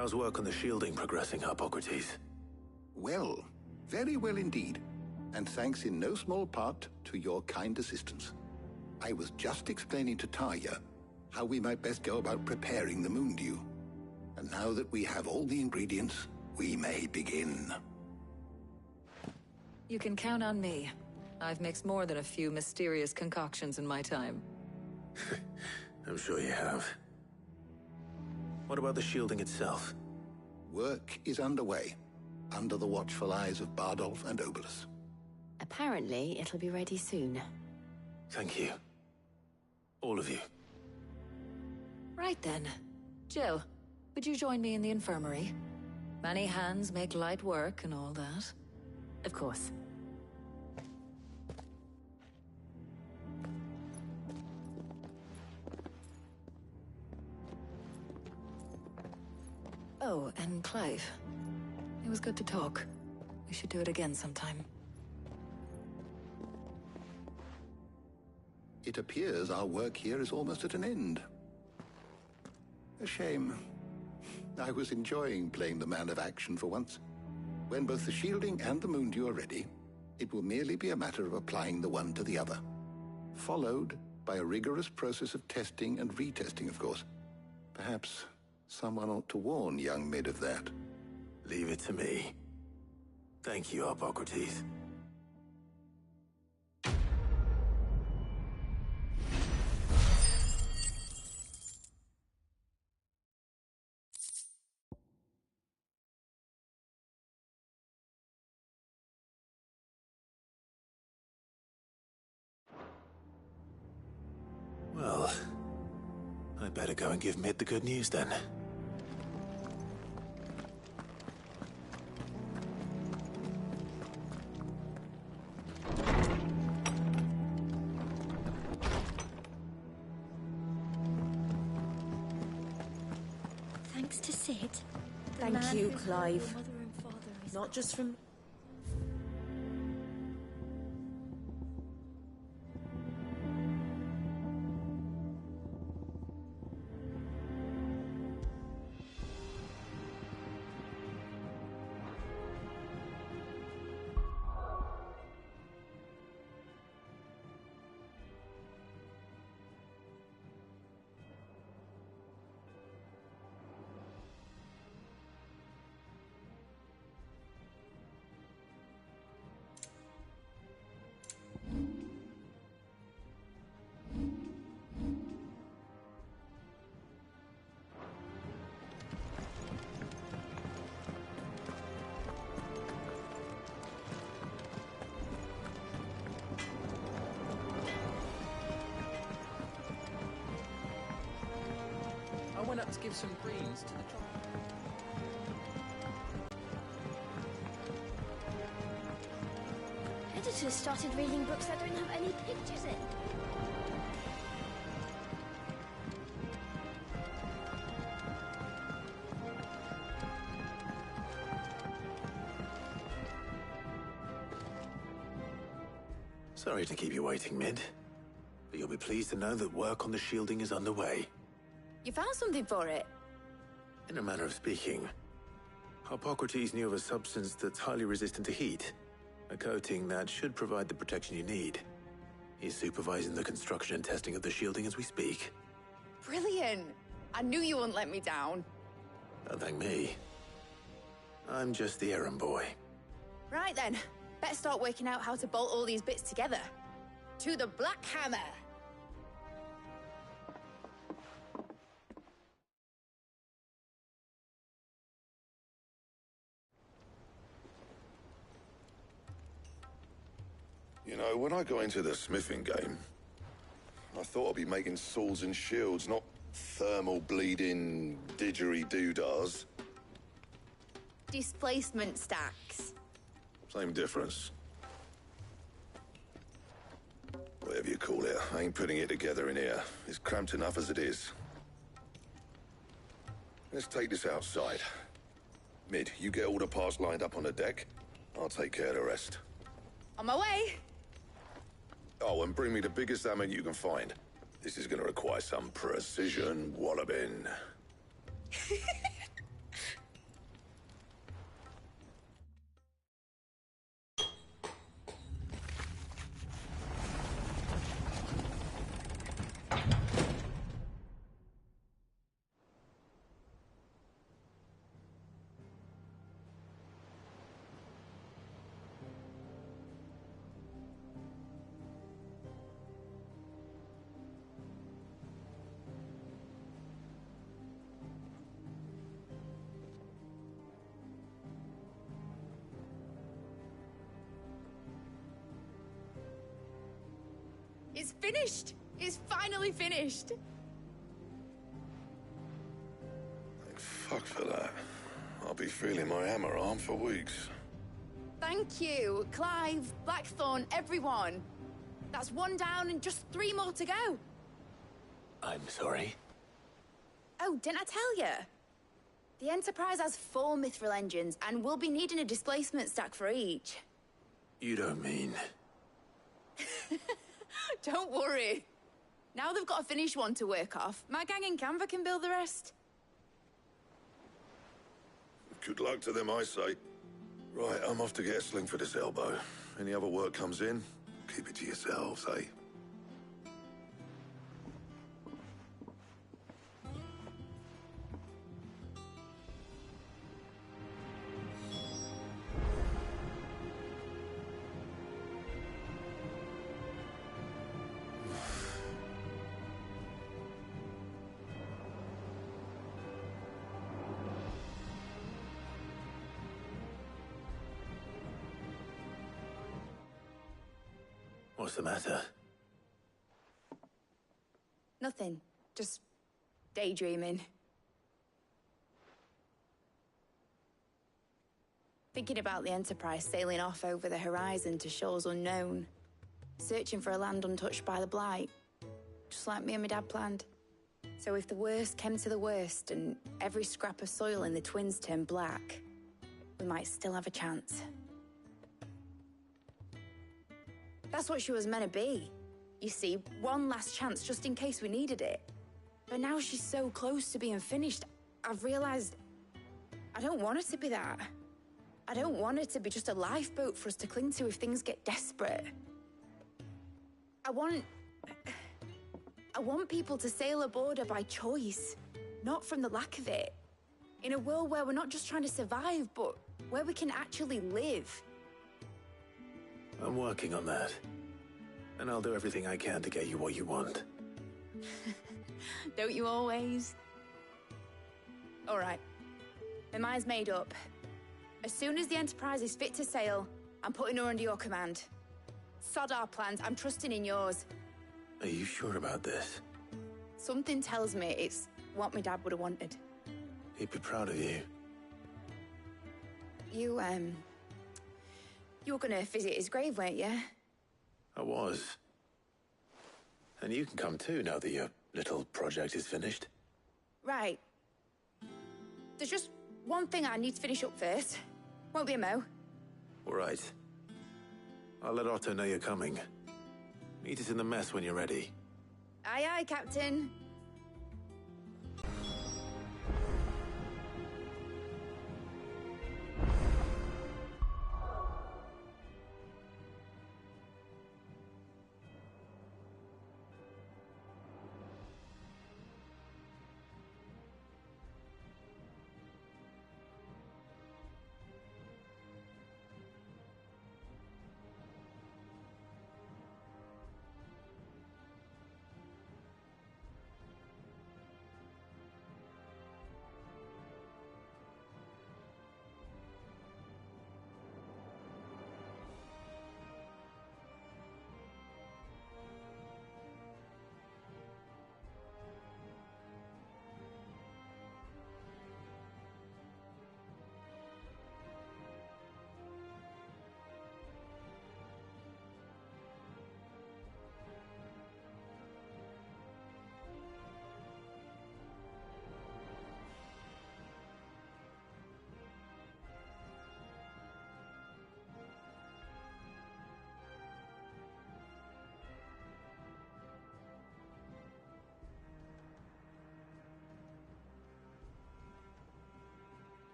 How's work on the shielding progressing, Hippocrates? Well, very well indeed. And thanks in no small part to your kind assistance. I was just explaining to Tarja how we might best go about preparing the moondew. And now that we have all the ingredients, we may begin. You can count on me. I've mixed more than a few mysterious concoctions in my time. I'm sure you have. What about the shielding itself? Work is underway, under the watchful eyes of Bardolph and Obolus. Apparently, it'll be ready soon. Thank you. All of you. Right then. Jill, would you join me in the infirmary? Many hands make light work and all that. Of course. Oh, and Clive. It was good to talk. We should do it again sometime. It appears our work here is almost at an end. A shame. I was enjoying playing the man of action for once. When both the shielding and the moondew are ready, it will merely be a matter of applying the one to the other. Followed by a rigorous process of testing and retesting, of course. Perhaps someone ought to warn young Mid of that. Leave it to me. Thank you, Hippocrates. Well, I better go and give Mid the good news then. Thanks to Sid. Thank you, Clive. Not just from... I went up to give some greens to the Editors started reading books that don't have any pictures in. Sorry to keep you waiting, Mid. But you'll be pleased to know that work on the shielding is underway. You found something for it? In a manner of speaking, Hippocrates knew of a substance that's highly resistant to heat. A coating that should provide the protection you need. He's supervising the construction and testing of the shielding as we speak. Brilliant! I knew you wouldn't let me down. Don't thank me. I'm just the errand boy. Right then, better start working out how to bolt all these bits together. To the Black Hammer! You know, when I got into the smithing game, I thought I'd be making swords and shields, not thermal bleeding didgeridoo-dahs. Displacement stacks. Same difference. Whatever you call it, I ain't putting it together in here. It's cramped enough as it is. Let's take this outside. Mid, you get all the parts lined up on the deck. I'll take care of the rest. On my way! Oh, and bring me the biggest hammer you can find. This is gonna require some precision walloping. It's finished! It's finally finished! Thank fuck for that. I'll be feeling my hammer arm for weeks. Thank you, Clive, Blackthorn, everyone. That's one down and just 3 more to go. I'm sorry. Oh, didn't I tell you? The Enterprise has 4 mithril engines, and we'll be needing a displacement stack for each. You don't mean... Don't worry. Now they've got a finished one to work off. My gang in Canva can build the rest. Good luck to them, I say. Right, I'm off to get a sling for this elbow. Any other work comes in, keep it to yourselves, eh? What's the matter? Nothing. Just daydreaming. Thinking about the Enterprise sailing off over the horizon to shores unknown. Searching for a land untouched by the Blight. Just like me and my dad planned. So if the worst came to the worst and every scrap of soil in the Twins turned black, we might still have a chance. That's what she was meant to be. You see, one last chance just in case we needed it. But now she's so close to being finished, I've realized I don't want it to be that. I don't want it to be just a lifeboat for us to cling to if things get desperate. I want people to sail aboard her by choice, not from the lack of it. In a world where we're not just trying to survive, but where we can actually live. I'm working on that. And I'll do everything I can to get you what you want. Don't you always? All right. My mind's made up. As soon as the Enterprise is fit to sail, I'm putting her under your command. Sod our plans, I'm trusting in yours. Are you sure about this? Something tells me it's what my dad would have wanted. He'd be proud of you. You were gonna visit his grave, weren't you? I was. And you can come too now that your little project is finished. Right. There's just one thing I need to finish up first. Won't be a mo. All right. I'll let Otto know you're coming. Meet us in the mess when you're ready. Aye, aye, Captain.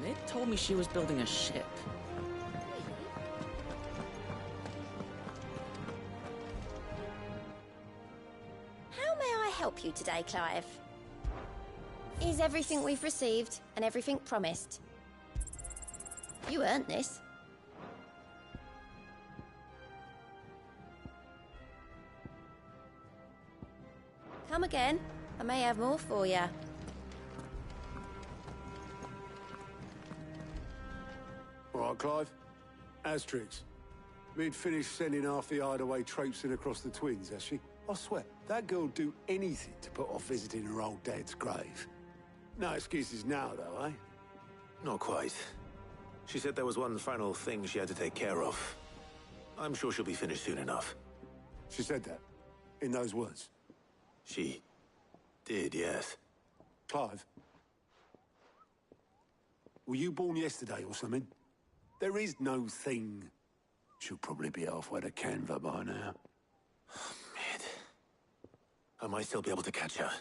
Mid told me she was building a ship. How may I help you today, Clive? Is everything we've received and everything promised? You earned this. Come again. I may have more for you. All right, Clive. Asterix. Mid finished sending half the hideaway traipsing across the twins, has she? I swear, that girl'd do anything to put off visiting her old dad's grave. No excuses now, though, eh? Not quite. She said there was one final thing she had to take care of. I'm sure she'll be finished soon enough. She said that, in those words. She did, yes. Clive, were you born yesterday or something? There is no thing. She'll probably be halfway to Canva by now. Mid. I might still be able to catch her.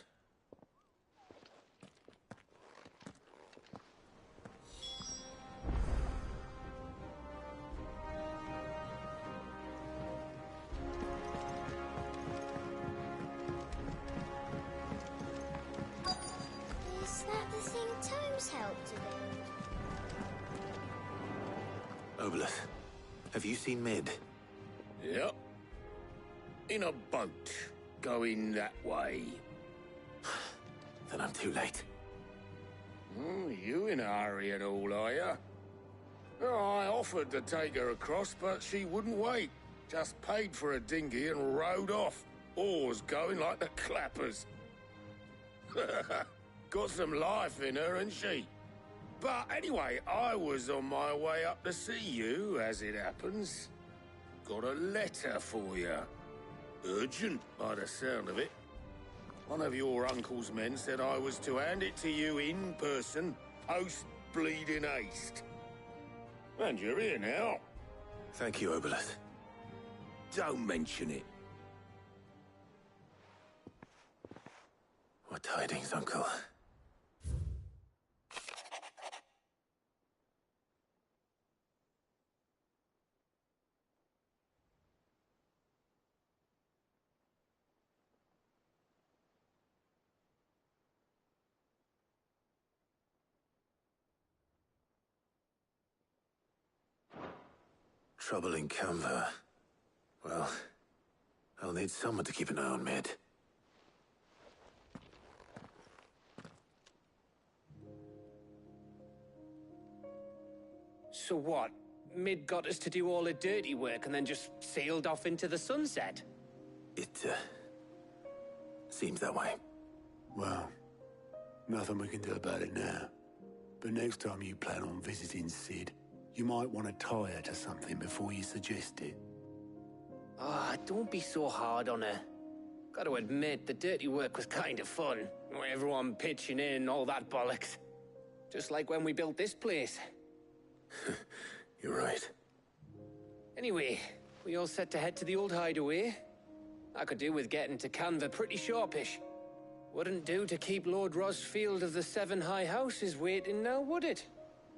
Is that the thing Tomes helped to build? Obelus, have you seen Mid? Yep. In a boat, going that way. Then I'm too late. You in a hurry at all, are you? I offered to take her across, but she wouldn't wait. Just paid for a dinghy and rowed off. Oars going like the clappers. Got some life in her, ain't she? But anyway, I was on my way up to see you, as it happens. Got a letter for you. Urgent, by the sound of it. One of your uncle's men said I was to hand it to you in person, post-bleeding haste. And you're here now. Thank you, Obelus. Don't mention it. What tidings, Uncle? Trouble in Canva. Well, I'll need someone to keep an eye on Mid. So what? Mid got us to do all the dirty work and then just sailed off into the sunset? It, seems that way. Well, nothing we can do about it now. But next time you plan on visiting Sid, you might want to tie her to something before you suggest it. Ah, don't be so hard on her. Got to admit, the dirty work was kind of fun. Everyone pitching in, all that bollocks. Just like when we built this place. You're right. Anyway, we all set to head to the old hideaway. I could do with getting to Canva pretty sharpish. Wouldn't do to keep Lord Rosfield of the Seven High Houses waiting now, would it?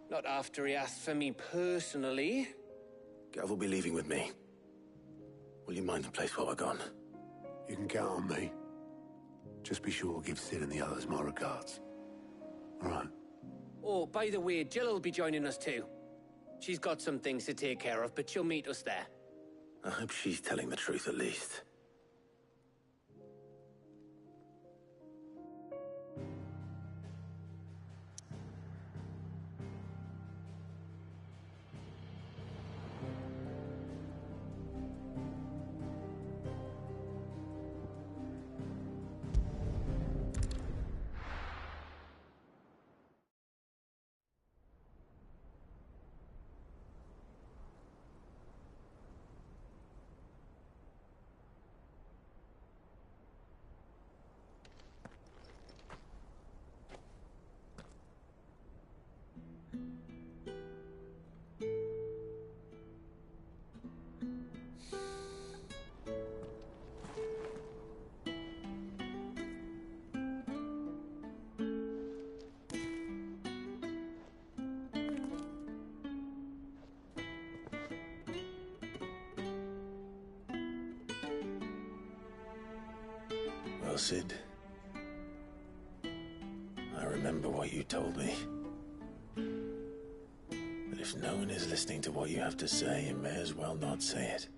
Not after he asked for me personally. Gav will be leaving with me. Will you mind the place while we're gone? You can count on me. Just be sure to give Sid and the others my regards. All right. Oh, by the way, Jill will be joining us too. She's got some things to take care of, but she'll meet us there. I hope she's telling the truth at least. well, Sid. I remember what you told me. But if no one is listening to what you have to say, you may as well not say it.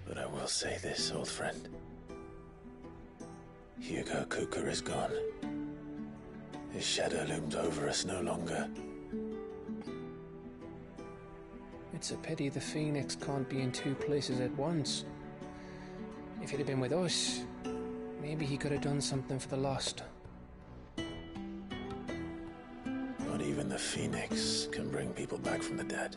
But I will say this, old friend. Hugo Kuka is gone. His shadow looms over us no longer. It's a pity the Phoenix can't be in two places at once. If he'd have been with us, maybe he could have done something for the lost. Not even the Phoenix can bring people back from the dead.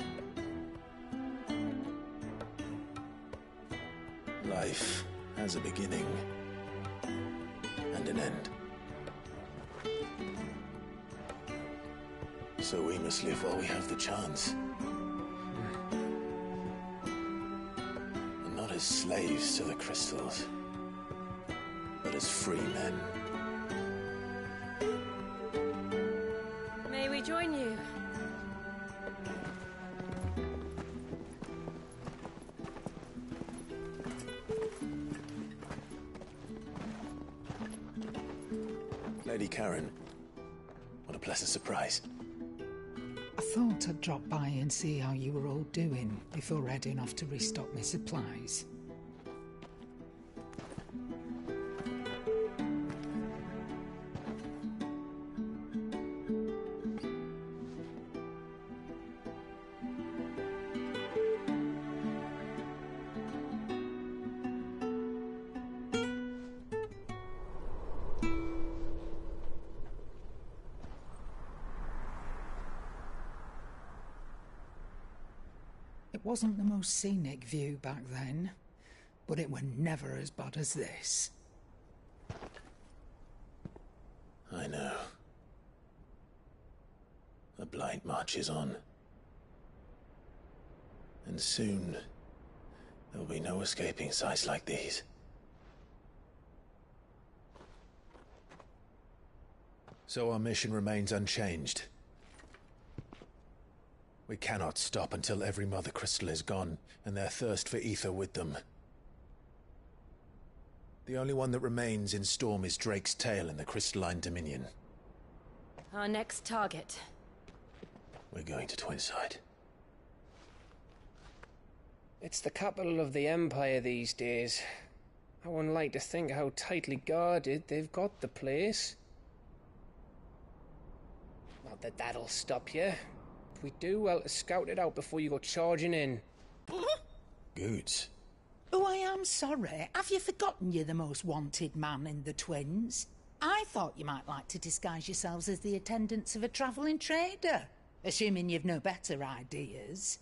Life has a beginning and an end. So we must live while we have the chance. And not as slaves to the crystals, but as free men. May we join you? Lady Karen, what a pleasant surprise. I thought I'd drop by and see how you were all doing before heading off to restock my supplies. It wasn't the most scenic view back then, but it were never as bad as this. I know. The Blight marches on. And soon, there'll be no escaping sights like these. So our mission remains unchanged. We cannot stop until every Mother Crystal is gone, and their thirst for ether with them. The only one that remains in Storm is Drake's tail in the Crystalline Dominion. Our next target. We're going to Twinside. It's the capital of the Empire these days. I wouldn't like to think how tightly guarded they've got the place. Not that that'll stop you. If we do well to scout it out before you go charging in. Goods. Oh, I am sorry. Have you forgotten you're the most wanted man in the Twins? I thought you might like to disguise yourselves as the attendants of a travelling trader, assuming you've no better ideas.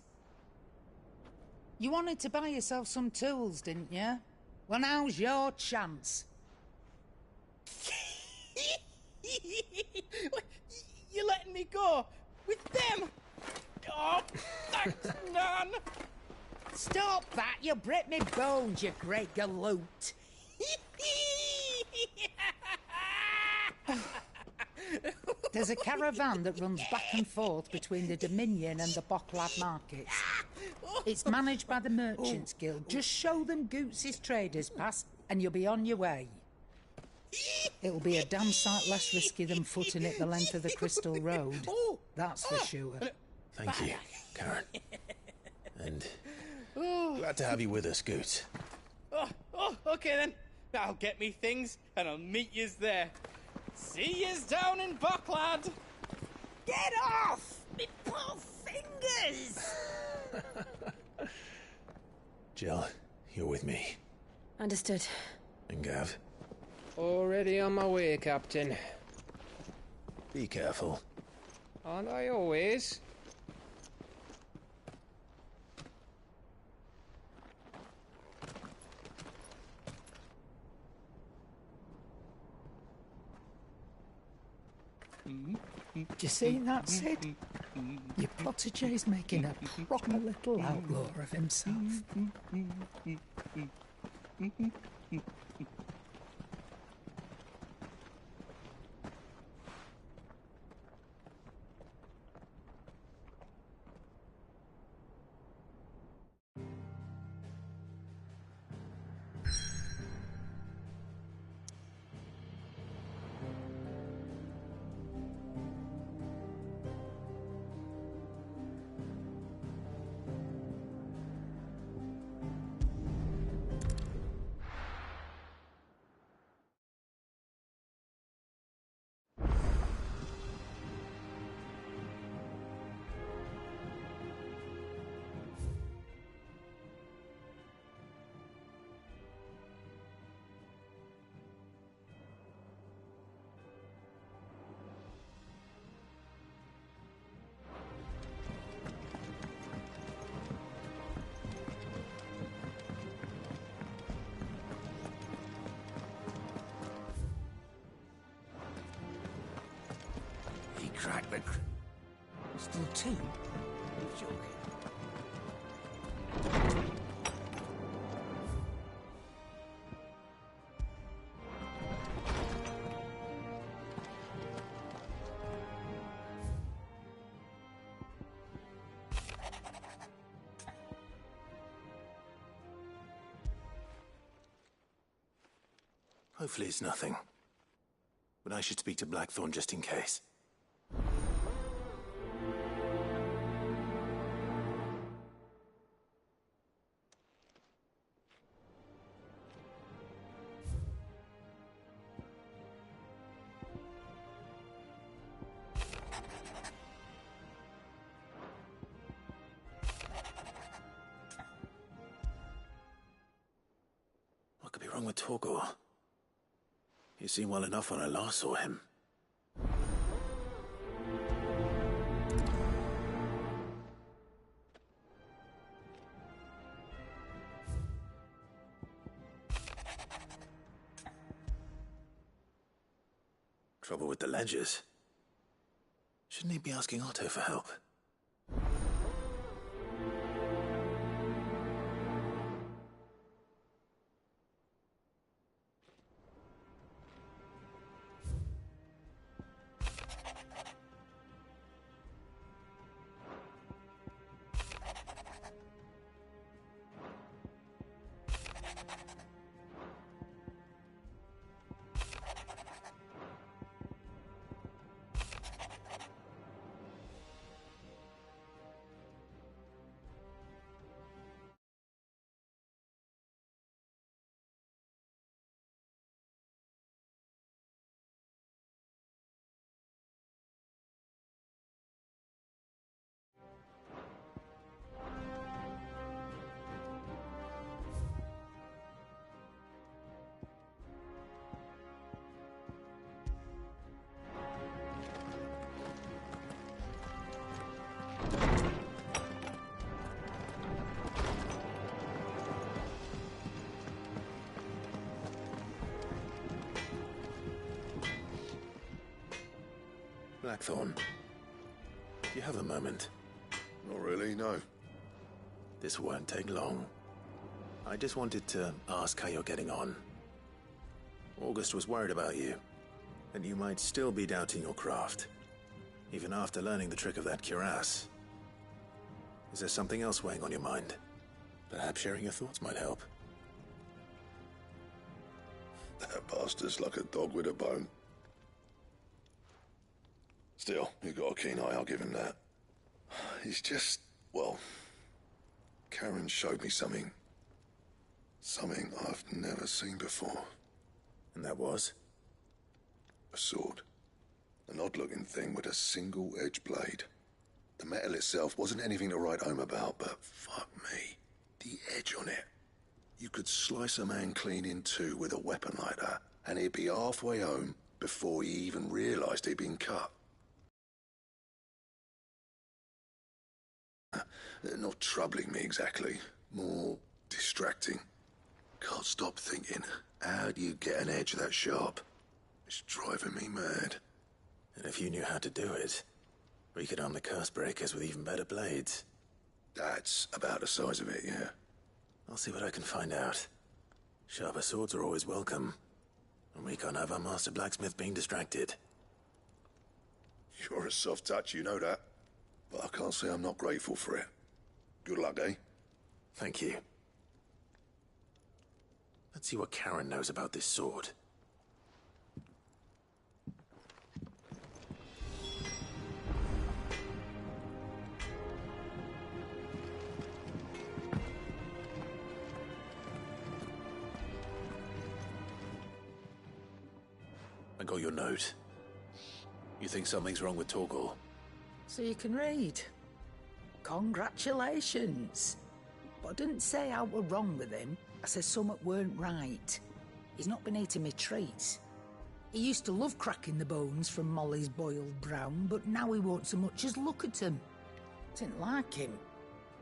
You wanted to buy yourself some tools, didn't you? Well, now's your chance. You're letting me go? With them? Oh, thanks, man! Stop that! You'll break me bones, you great galoot! There's a caravan that runs back and forth between the Dominion and the Bocklad markets. It's managed by the Merchants Guild. Just show them Goots' traders pass and you'll be on your way. It'll be a damn sight less risky than footing it the length of the Crystal Road. That's for sure. Thank you, Karen. And glad to have you with us, Goots. Okay then. I'll get me things and I'll meet yous there. See yous down in Bocklad. Get off! Me poor fingers! Jill, you're with me. Understood. And Gav? Already on my way, Captain. Be careful. Aren't I always? Do you see that, Sid? Your protégé's making a proper little outlaw of himself. crack the... Still two? You're joking. Hopefully it's nothing. But I should speak to Blackthorn just in case. What could be wrong with Torgor? He seemed well enough when I last saw him. Trouble with the ledgers. Shouldn't he be asking Otto for help? Blackthorn, do you have a moment? Not really, no. This won't take long. I just wanted to ask how you're getting on. August was worried about you, and you might still be doubting your craft, even after learning the trick of that cuirass. Is there something else weighing on your mind? Perhaps sharing your thoughts might help. That bastard's like a dog with a bone. Still, you've got a keen eye, I'll give him that. He's just, well, Karen showed me something. Something I've never seen before. And that was? A sword. An odd-looking thing with a single-edged blade. The metal itself wasn't anything to write home about, but fuck me, the edge on it. You could slice a man clean in two with a weapon like that, and he'd be halfway home before he even realised he'd been cut. Not troubling me exactly, more distracting. Can't stop thinking, how do you get an edge that sharp? It's driving me mad. And if you knew how to do it, we could arm the curse breakers with even better blades. That's about the size of it, yeah. I'll see what I can find out. Sharper swords are always welcome. And we can't have our master blacksmith being distracted. You're a soft touch, you know that. But I can't say I'm not grateful for it. Good luck, eh? Thank you. Let's see what Karen knows about this sword. I got your note. You think something's wrong with Torgor? So you can read. Congratulations. But I didn't say I were wrong with him. I said something weren't right. He's not been eating me treats. He used to love cracking the bones from Molly's boiled brown, but now he won't so much as look at them. Didn't like him.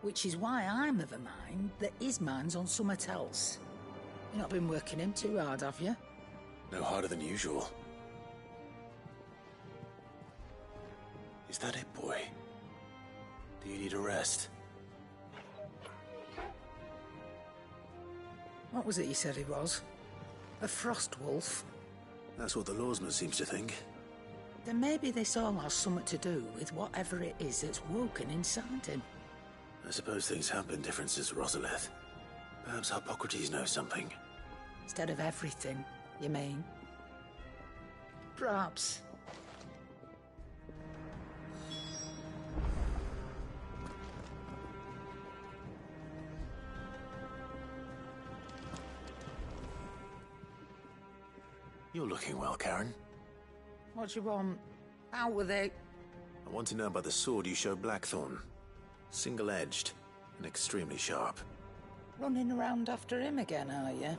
Which is why I'm of a mind that his mind's on something else. You've not been working him too hard, have you? No harder than usual. Is that it, boy? Do you need a rest? What was it you said he was? A frost wolf? That's what the lawsman seems to think. Then maybe this all has something to do with whatever it is that's woken inside him. I suppose things have been different since Rosalith. Perhaps Hippocrates knows something. Instead of everything, you mean? Perhaps. You're looking well, Karen. What do you want? Out with it. I want to know about the sword you showed Blackthorn. Single-edged and extremely sharp. Running around after him again, are you?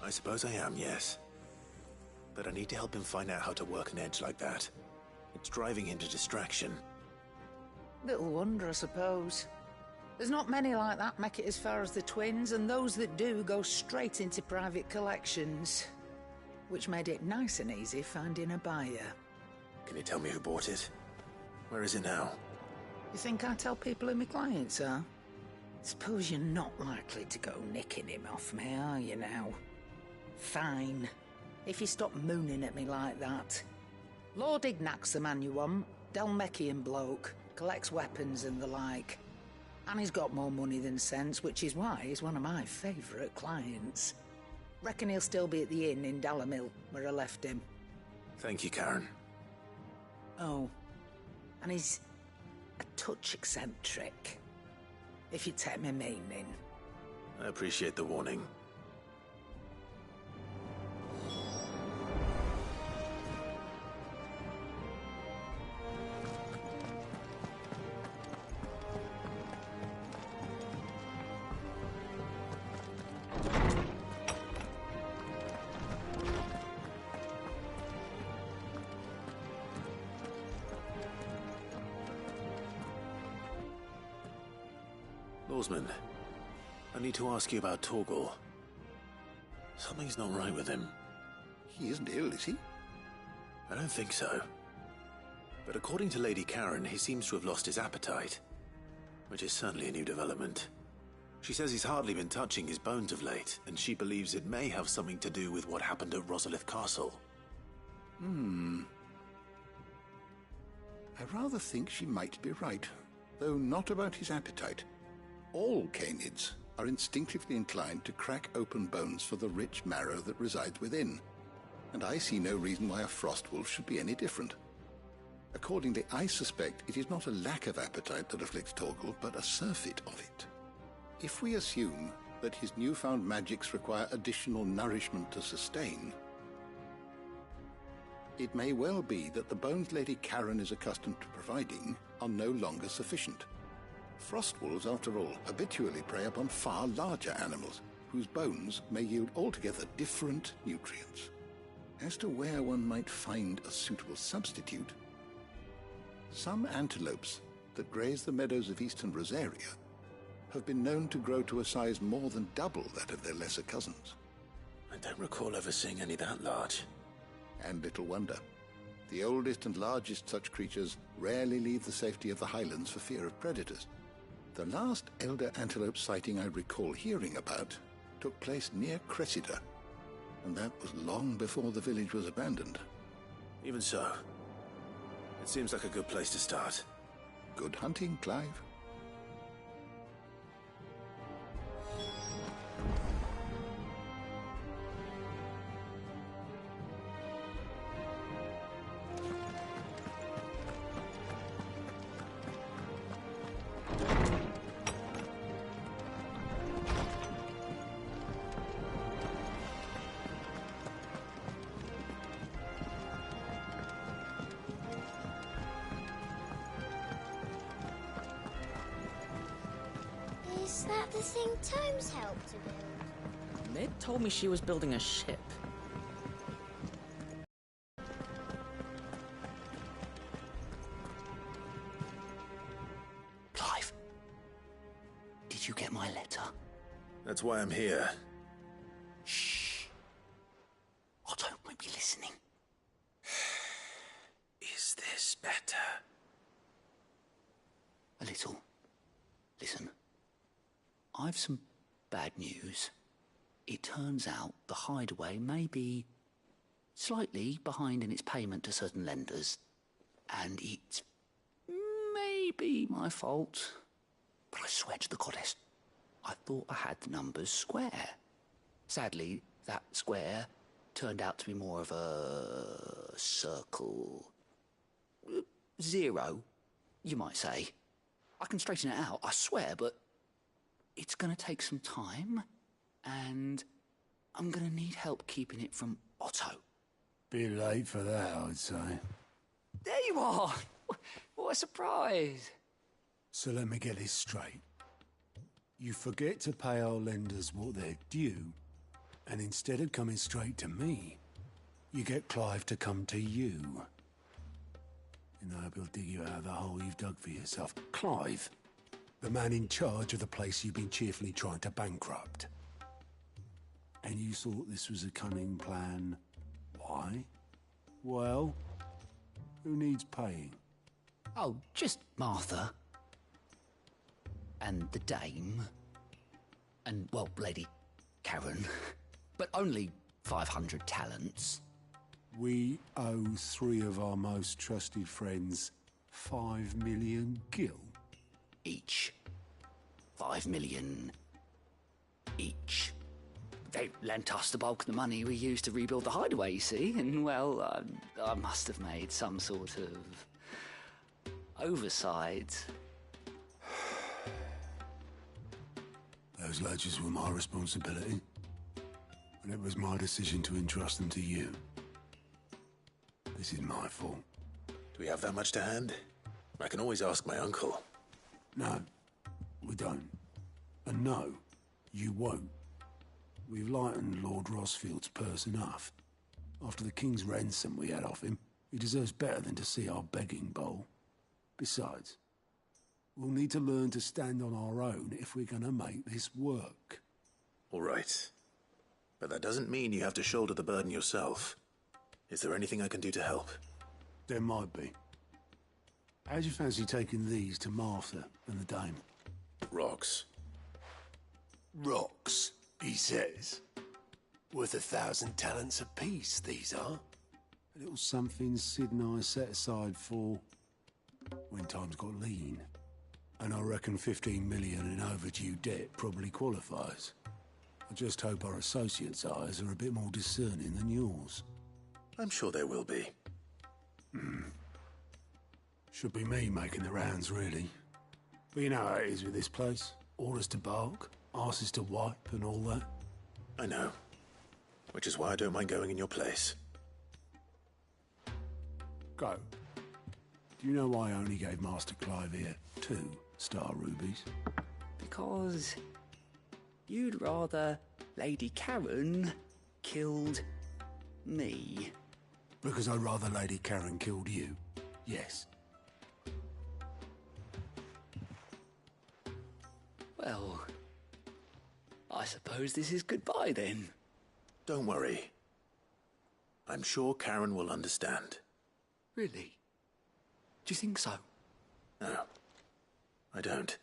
I suppose I am, yes. But I need to help him find out how to work an edge like that. It's driving him to distraction. Little wonder, I suppose. There's not many like that make it as far as the twins, and those that do go straight into private collections. Which made it nice and easy finding a buyer. Can you tell me who bought it? Where is it now? You think I tell people who my clients are? Suppose you're not likely to go nicking him off me, are you now? Fine. If you stop mooning at me like that. Lord Ignac's the man you want. Dalmekian bloke. Collects weapons and the like. And he's got more money than sense, which is why he's one of my favourite clients. Reckon he'll still be at the inn in Dalamil, where I left him. Thank you, Karen. Oh, and he's a touch eccentric, if you take my meaning. I appreciate the warning. Lawsman, I need to ask you about Torgal. Something's not right with him. He isn't ill, is he? I don't think so. But according to Lady Karen, he seems to have lost his appetite, which is certainly a new development. She says he's hardly been touching his bones of late, and she believes it may have something to do with what happened at Rosalith Castle. I rather think she might be right, though not about his appetite. All canids are instinctively inclined to crack open bones for the rich marrow that resides within, and I see no reason why a frost wolf should be any different. Accordingly, I suspect it is not a lack of appetite that afflicts Torgal, but a surfeit of it. If we assume that his newfound magics require additional nourishment to sustain, it may well be that the bones Lady Karen is accustomed to providing are no longer sufficient. Frost wolves, after all, habitually prey upon far larger animals, whose bones may yield altogether different nutrients. As to where one might find a suitable substitute, some antelopes that graze the meadows of eastern Rosaria have been known to grow to a size more than double that of their lesser cousins. I don't recall ever seeing any that large. And little wonder. The oldest and largest such creatures rarely leave the safety of the highlands for fear of predators. The last elder antelope sighting I recall hearing about took place near Cressida, and that was long before the village was abandoned. Even so, it seems like a good place to start. Good hunting, Clive. Is that the thing Tomes helped to build? Mid told me she was building a ship. Clive, did you get my letter? That's why I'm here. Shh. Otto won't be listening. Is this better? I've some bad news. It turns out the hideaway may be slightly behind in its payment to certain lenders, and it may be my fault. But I swear to the goddess, I thought I had the numbers square. Sadly, that square turned out to be more of a circle. 0, you might say. I can straighten it out, I swear, but it's going to take some time, and I'm going to need help keeping it from Otto. Bit late for that, I'd say. There you are! What a surprise! So let me get this straight. You forget to pay our lenders what they're due, and instead of coming straight to me, you get Clive to come to you. And I hope he'll dig you out of the hole you've dug for yourself. Clive, the man in charge of the place you've been cheerfully trying to bankrupt. And you thought this was a cunning plan. Why? Well, who needs paying? Oh, just Martha. And the dame. And, well, Lady Karen. But only 500 talents. We owe 3 of our most trusted friends 5 million gil. Each. 5 million each. They lent us the bulk of the money we used to rebuild the hideaway, you see, and, well, I must have made some sort of oversight. Those ledgers were my responsibility, and it was my decision to entrust them to you. This is my fault. Do we have that much to hand? I can always ask my uncle. No, we don't. And no, you won't. We've lightened Lord Rosfield's purse enough. After the king's ransom we had off him, he deserves better than to see our begging bowl. Besides, we'll need to learn to stand on our own if we're gonna make this work. All right. But that doesn't mean you have to shoulder the burden yourself. Is there anything I can do to help? There might be. How'd you fancy taking these to Martha and the dame? Rocks. Rocks, he says. Worth 1,000 talents apiece, these are. A little something Sid and I set aside for when times got lean. And I reckon 15 million in overdue debt probably qualifies. I just hope our associates' eyes are a bit more discerning than yours. I'm sure there will be. Should be me making the rounds, really. But you know how it is with this place. Orders to bark, arses to wipe, and all that. I know. Which is why I don't mind going in your place. Go. Do you know why I only gave Master Clive here 2 star rubies? Because you'd rather Lady Karen killed me. Because I'd rather Lady Karen killed you. Yes. Well, I suppose this is goodbye then. Don't worry. I'm sure Karen will understand. Really? Do you think so? No, I don't.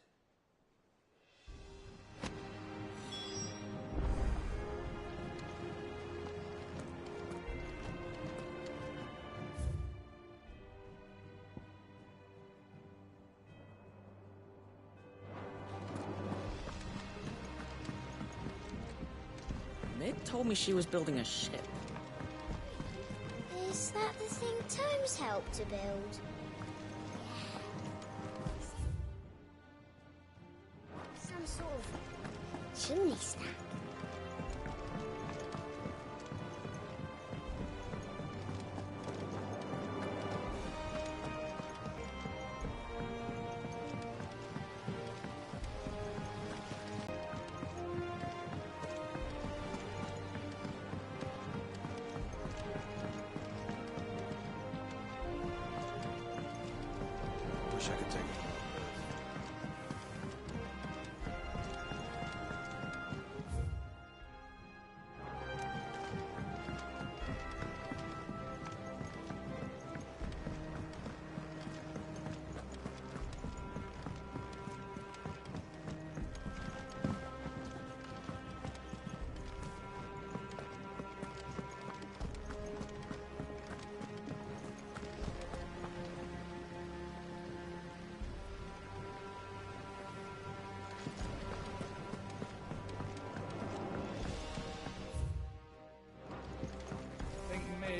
Ned told me she was building a ship. Is that the thing Tomes helped to build? Some sort of chimney stack. Wish I could take it.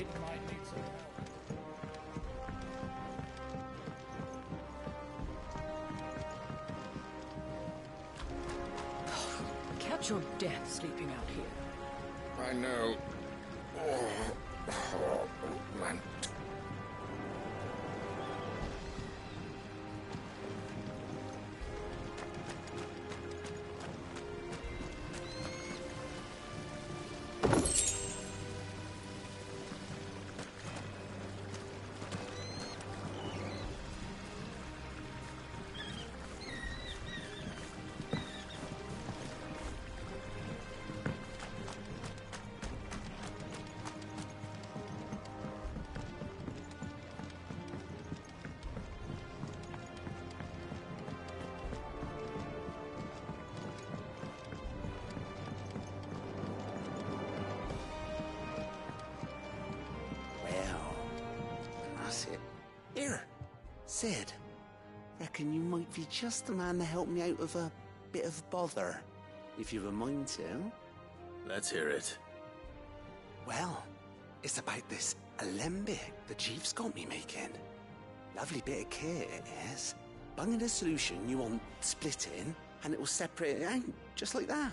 Aiden might need some help. Catch your death sleeping out here. I know. Oh, man. Here, Sid. Reckon you might be just the man to help me out of a bit of bother, if you've a mind to. Let's hear it. Well, it's about this alembic the chief's got me making. Lovely bit of kit it is. Bung in a solution you want splitting, and it will separate it out, just like that.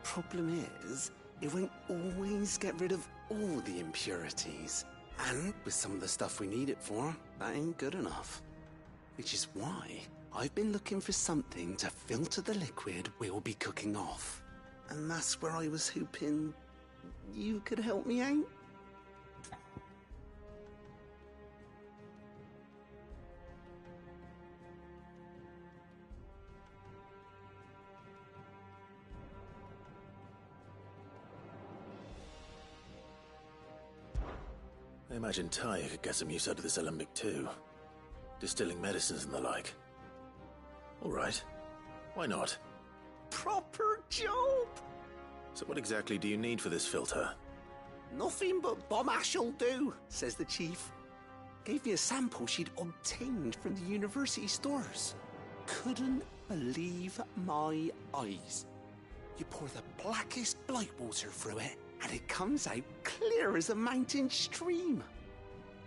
Problem is, it won't always get rid of all the impurities. And with some of the stuff we need it for, that ain't good enough. Which is why I've been looking for something to filter the liquid we'll be cooking off. And that's where I was hoping you could help me out. I imagine Ty could get some use out of this alembic too. Distilling medicines and the like. All right. Why not? Proper job! So what exactly do you need for this filter? Nothing but bomb ash'll do, says the chief. Gave me a sample she'd obtained from the university stores. Couldn't believe my eyes. You pour the blackest blight water through it, and it comes out clear as a mountain stream.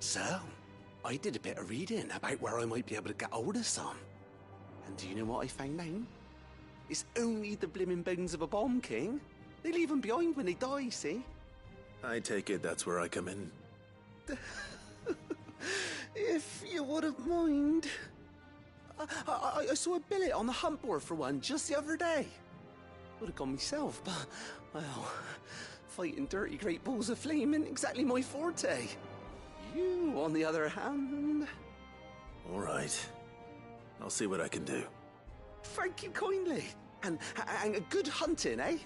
So, I did a bit of reading about where I might be able to get hold of some. And do you know what I found out? It's only the blimmin' bones of a bomb king. They leave them behind when they die, see? I take it that's where I come in. If you wouldn't mind. I saw a billet on the hunt board for one just the other day. Would have gone myself, but, well, fighting dirty great balls of flame ain't exactly my forte. You, on the other hand... All right. I'll see what I can do. Thank you kindly. And a good hunting, eh?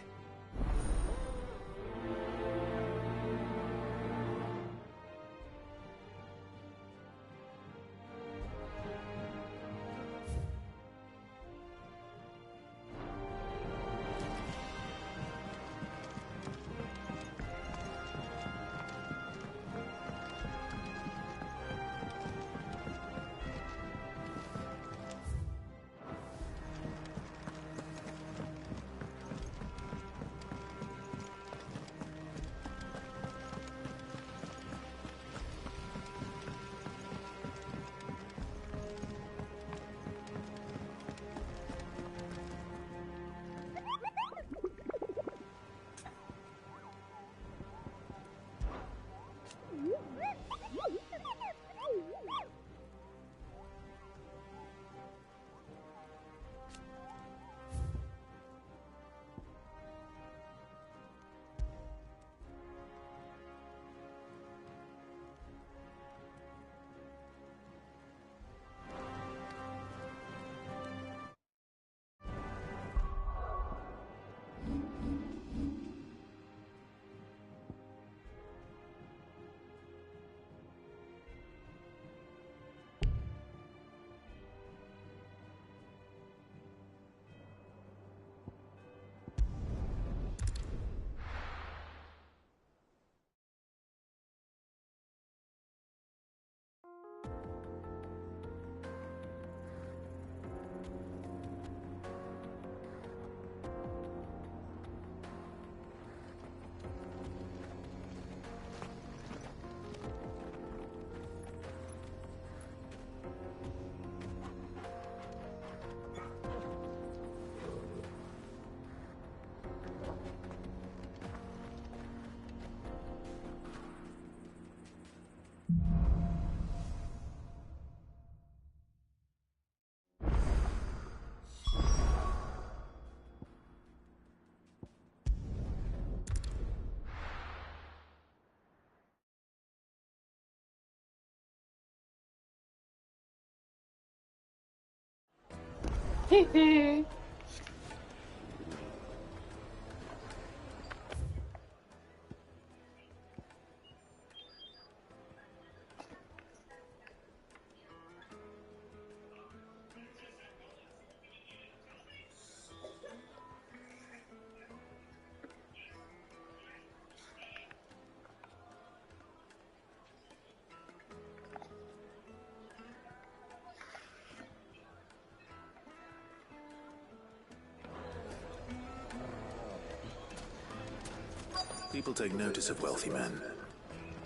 People take notice of wealthy men.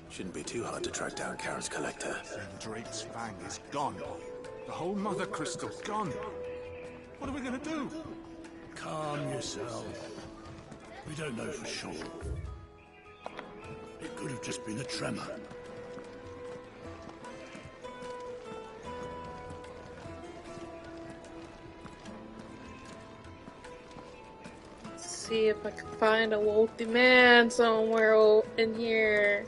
Shouldn't be too hard to track down Karen's collector. Drake's fang is gone. The whole mother crystal gone. What are we gonna do? Calm yourself. We don't know for sure. It could have just been a tremor. See if I can find a wealthy man somewhere in here.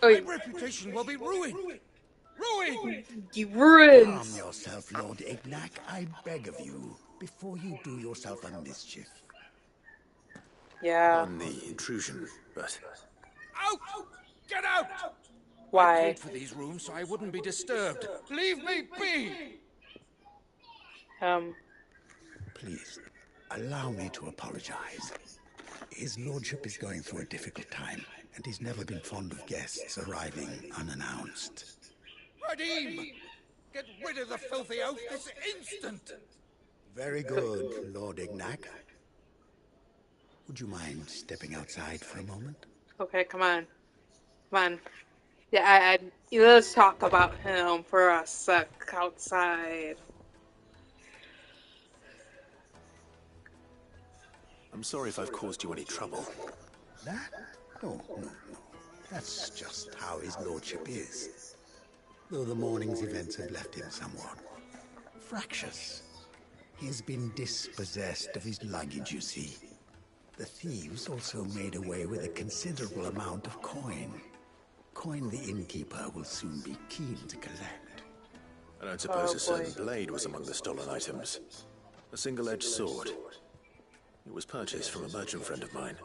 My reputation will be ruined. Ruined! You ruined! Calm yourself, Lord Ignac, I beg of you, before you do yourself a mischief. Yeah. On the intrusion, but... Out! Get out! Why? I paid for these rooms so I wouldn't be disturbed. Leave me be! Please, allow me to apologize. His lordship is going through a difficult time, and he's never been fond of guests arriving unannounced. Radim! Get rid of the filthy oaf this instant! Very good, Lord Ignac. Would you mind stepping outside for a moment? Okay, come on. Come on. Yeah, let's talk about him for a sec outside. I'm sorry if I've caused you any trouble. That? No. That's just how his lordship is. Though the morning's events have left him somewhat fractious. He's been dispossessed of his luggage, you see. The thieves also made away with a considerable amount of coin. Coin the innkeeper will soon be keen to collect. I don't suppose a certain blade was among the stolen items. A single-edged sword. It was purchased from a merchant friend of mine.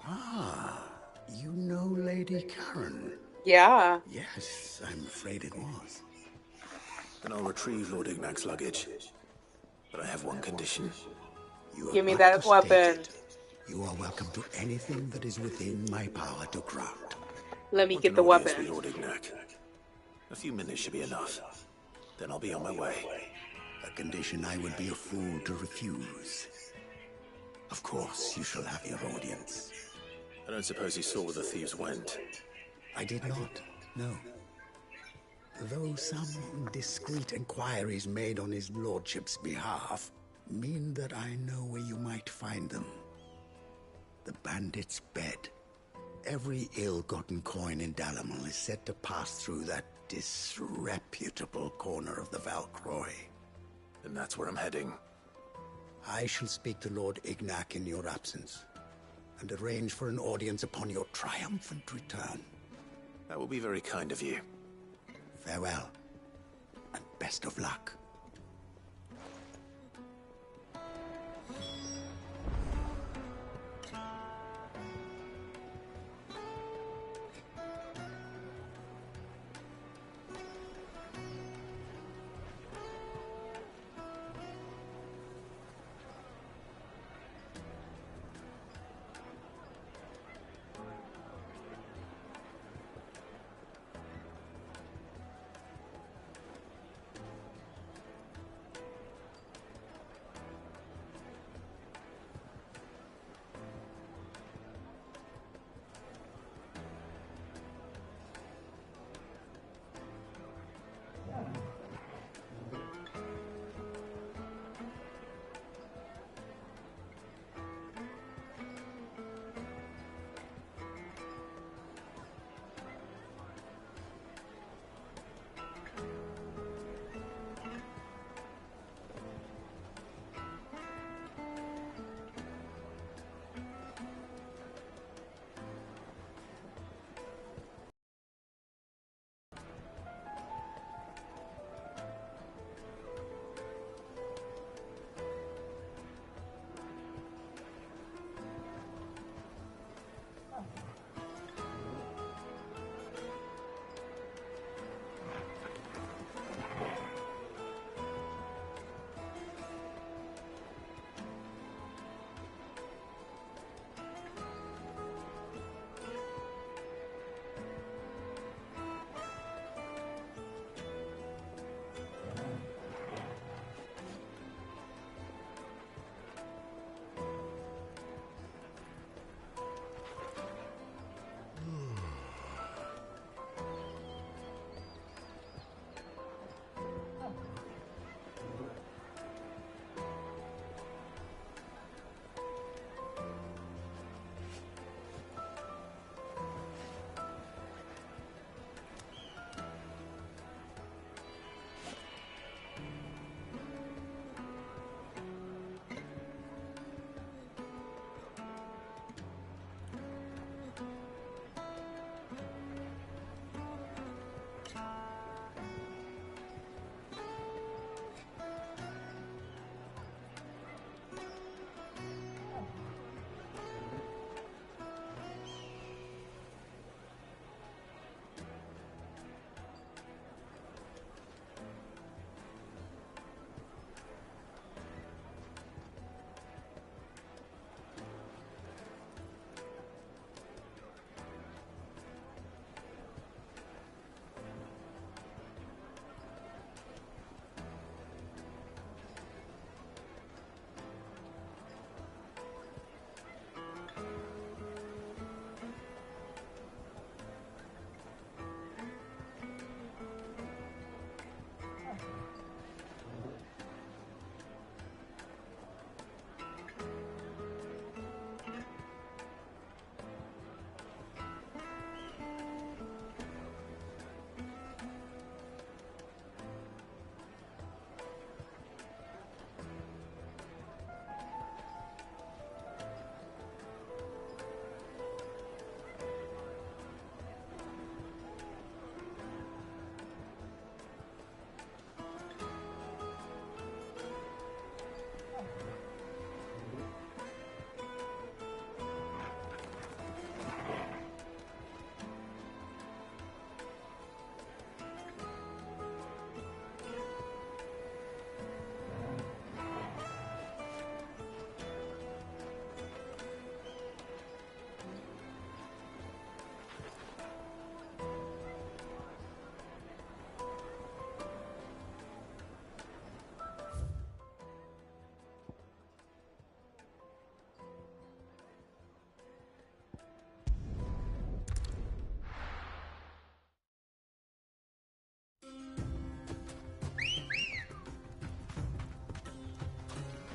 Ah, you know Lady Karen? Yeah. Yes, I'm afraid it was. Then I'll retrieve Lord Ignac's luggage. But I have one condition. Give me that weapon. You are welcome to anything that is within my power to grant. Let me get the weapon. Lord Ignac. A few minutes should be enough. Then I'll be on my way. A condition I would be a fool to refuse. Of course, you shall have your audience. I don't suppose you saw where the thieves went. I did not, no. Though some indiscreet inquiries made on his lordship's behalf mean that I know where you might find them. The bandit's bed. Every ill-gotten coin in Dalamon is said to pass through that disreputable corner of the Valcroy. And that's where I'm heading. I shall speak to Lord Ignac in your absence, and arrange for an audience upon your triumphant return. That will be very kind of you. Farewell, and best of luck.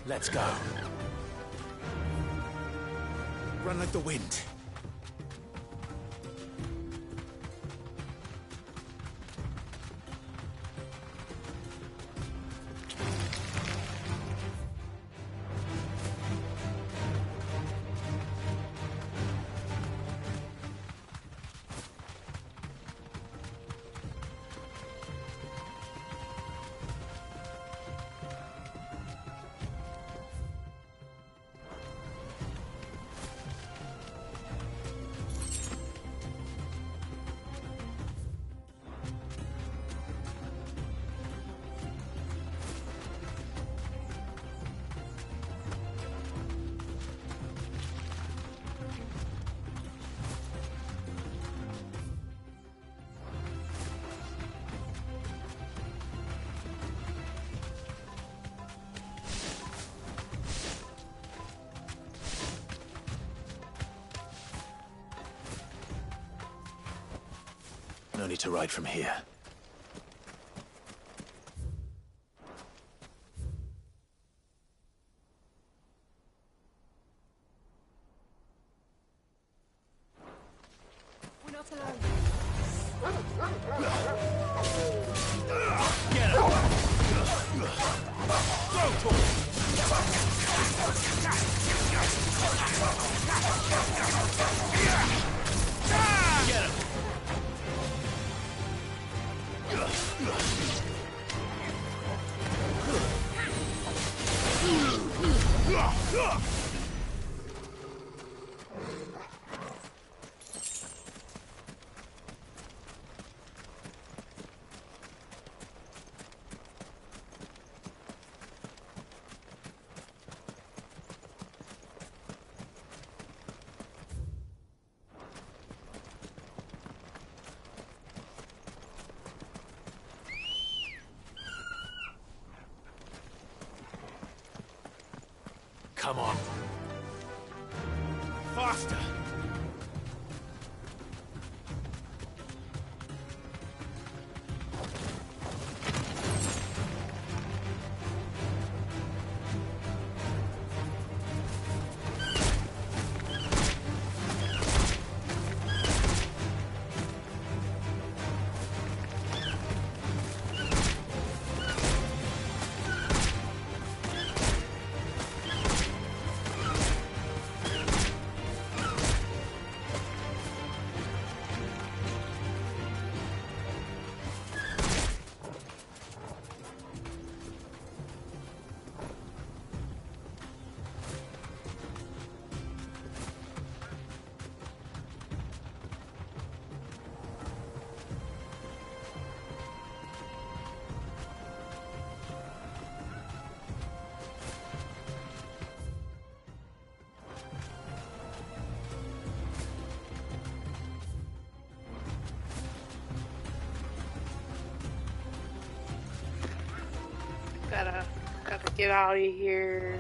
Let's go. Run like the wind. No need to ride from here. We're not alone. Get him! Go to him! Get him! Come on. Faster! Gotta get out of here.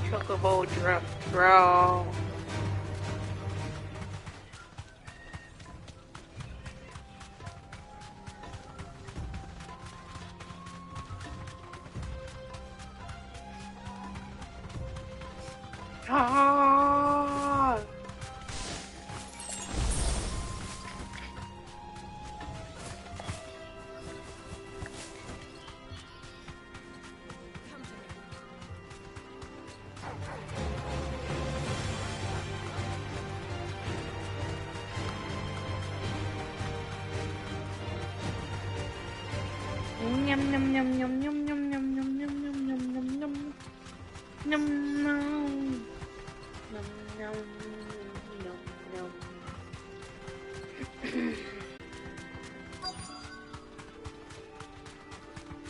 Chocobo drift, bro. Ah! Yum, yum, yum, yum, yum.